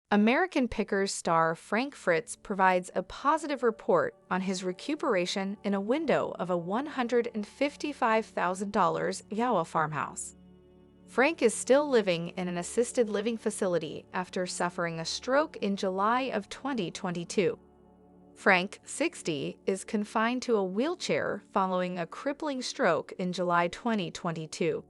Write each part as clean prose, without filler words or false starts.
American Pickers star Frank Fritz provides a positive report on his recuperation in a window of a $155,000 Iowa farmhouse. Frank is still living in an assisted living facility after suffering a stroke in July of 2022. Frank, 60, is confined to a wheelchair following a crippling stroke in July 2022.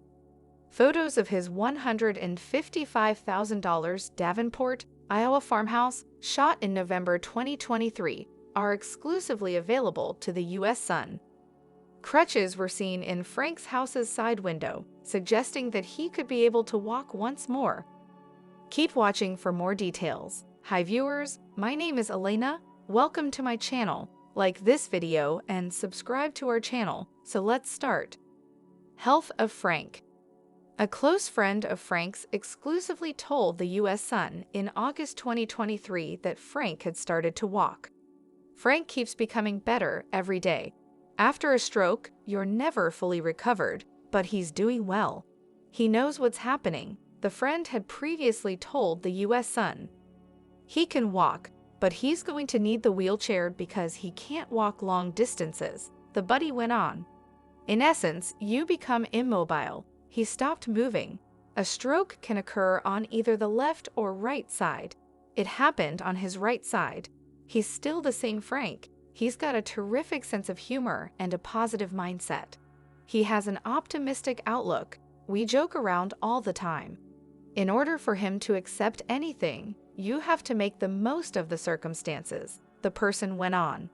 Photos of his $155,000 Davenport, Iowa farmhouse, shot in November 2023, are exclusively available to the U.S. Sun. Crutches were seen in Frank's house's side window, suggesting that he could be able to walk once more. Keep watching for more details. Hi viewers, my name is Elena. Welcome to my channel. Like this video and subscribe to our channel. So let's start. Health of Frank. A close friend of Frank's exclusively told the U.S. Sun in August 2023 that Frank had started to walk. Frank keeps becoming better every day. After a stroke, you're never fully recovered, but he's doing well. He knows what's happening, the friend had previously told the U.S. Sun. He can walk, but he's going to need the wheelchair because he can't walk long distances, the buddy went on. In essence, you become immobile. He stopped moving. A stroke can occur on either the left or right side. It happened on his right side. He's still the same Frank. He's got a terrific sense of humor and a positive mindset. He has an optimistic outlook. We joke around all the time. In order for him to accept anything, you have to make the most of the circumstances, the person went on.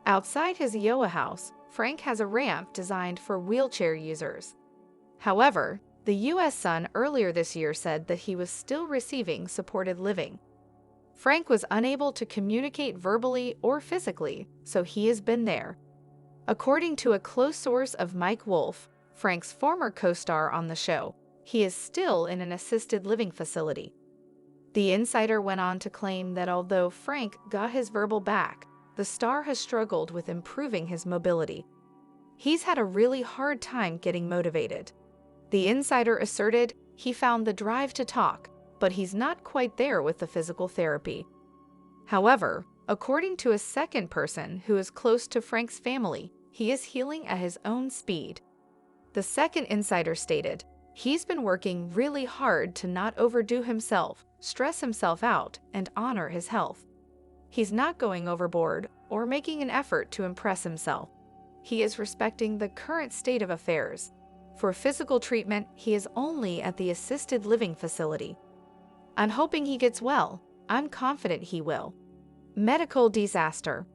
Outside his Iowa house, Frank has a ramp designed for wheelchair users. However, the U.S. Sun earlier this year said that he was still receiving supported living. Frank was unable to communicate verbally or physically, so he has been there. According to a close source of Mike Wolf, Frank's former co-star on the show, he is still in an assisted living facility. The insider went on to claim that although Frank got his verbal back, the star has struggled with improving his mobility. He's had a really hard time getting motivated. The insider asserted he found the drive to talk, but he's not quite there with the physical therapy. However, according to a second person who is close to Frank's family, he is healing at his own speed. The second insider stated, he's been working really hard to not overdo himself, stress himself out, and honor his health. He's not going overboard or making an effort to impress himself. He is respecting the current state of affairs. For physical treatment, he is only at the assisted living facility. I'm hoping he gets well. I'm confident he will. Medical disaster.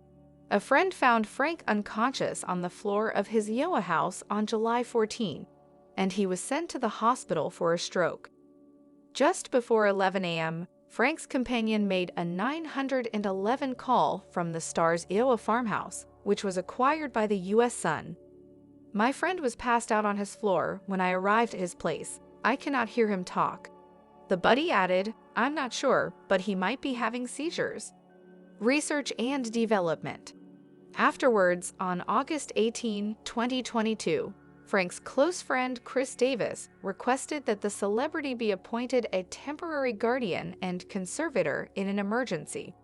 A friend found Frank unconscious on the floor of his Iowa house on July 14, and he was sent to the hospital for a stroke. Just before 11 a.m., Frank's companion made a 911 call from the star's Iowa farmhouse, which was acquired by the U.S. Sun. My friend was passed out on his floor when I arrived at his place. I cannot hear him talk. The buddy added, I'm not sure, but he might be having seizures. Research and development. Afterwards, on August 18, 2022, Frank's close friend Chris Davis requested that the celebrity be appointed a temporary guardian and conservator in an emergency.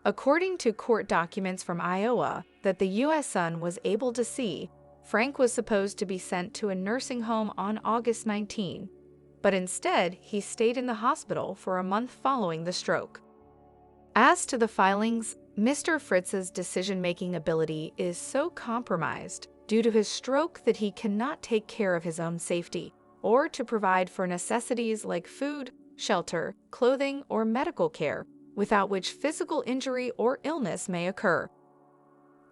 According to court documents from Iowa that the U.S. Sun was able to see, Frank was supposed to be sent to a nursing home on August 19, but instead he stayed in the hospital for a month following the stroke. As to the filings, Mr. Fritz's decision-making ability is so compromised due to his stroke that he cannot take care of his own safety or to provide for necessities like food, shelter, clothing, or medical care, without which physical injury or illness may occur.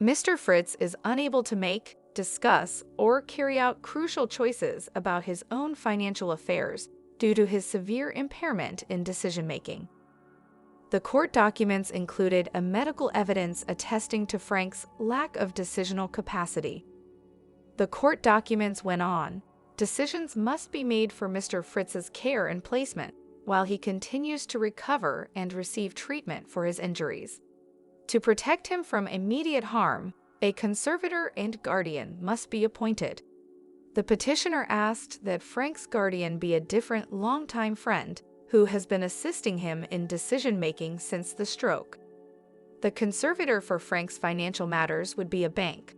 Mr. Fritz is unable to make, discuss, or carry out crucial choices about his own financial affairs due to his severe impairment in decision-making. The court documents included a medical evidence attesting to Frank's lack of decisional capacity. The court documents went on, decisions must be made for Mr. Fritz's care and placement while he continues to recover and receive treatment for his injuries. To protect him from immediate harm, a conservator and guardian must be appointed. The petitioner asked that Frank's guardian be a different longtime friend who has been assisting him in decision-making since the stroke. The conservator for Frank's financial matters would be a bank.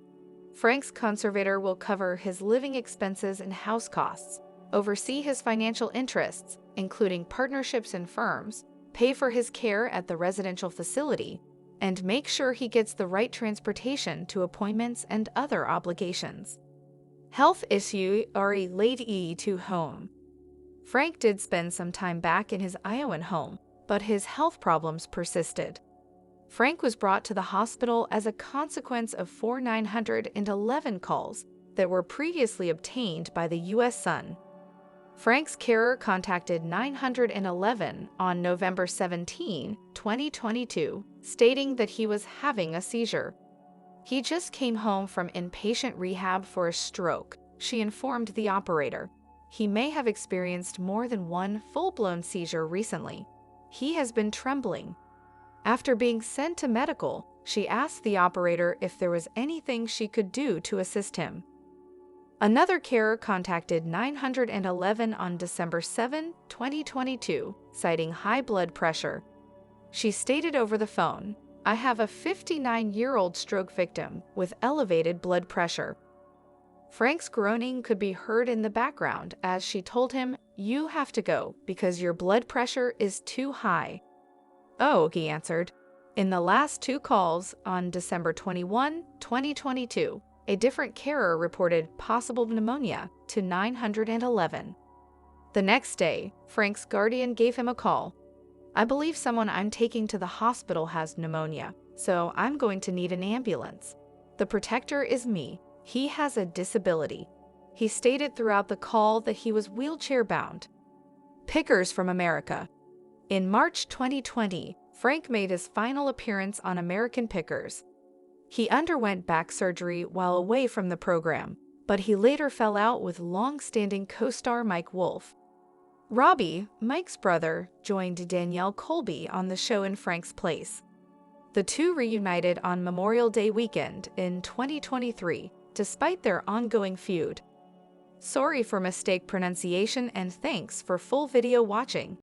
Frank's conservator will cover his living expenses and house costs, oversee his financial interests, including partnerships in firms, pay for his care at the residential facility, and make sure he gets the right transportation to appointments and other obligations. Health issue are related to home. Frank did spend some time back in his Iowan home, but his health problems persisted. Frank was brought to the hospital as a consequence of 911 calls that were previously obtained by the U.S. Sun. Frank's carer contacted 911 on November 17, 2022, stating that he was having a seizure. He just came home from inpatient rehab for a stroke, she informed the operator. He may have experienced more than one full-blown seizure recently. He has been trembling. After being sent to medical, she asked the operator if there was anything she could do to assist him. Another carer contacted 911 on December 7, 2022, citing high blood pressure. She stated over the phone, "I have a 59-year-old stroke victim with elevated blood pressure." Frank's groaning could be heard in the background as she told him, "You have to go because your blood pressure is too high." "Oh," he answered. In the last two calls, on December 21, 2022, a different carer reported possible pneumonia to 911. The next day, Frank's guardian gave him a call. "I believe someone I'm taking to the hospital has pneumonia, so I'm going to need an ambulance. The protector is me. He has a disability." He stated throughout the call that he was wheelchair-bound. Pickers from America. In March 2020, Frank made his final appearance on American Pickers. He underwent back surgery while away from the program, but he later fell out with long-standing co-star Mike Wolfe. Robbie, Mike's brother, joined Danielle Colby on the show in Frank's place. The two reunited on Memorial Day weekend in 2023, despite their ongoing feud. Sorry for mistake pronunciation and thanks for full video watching.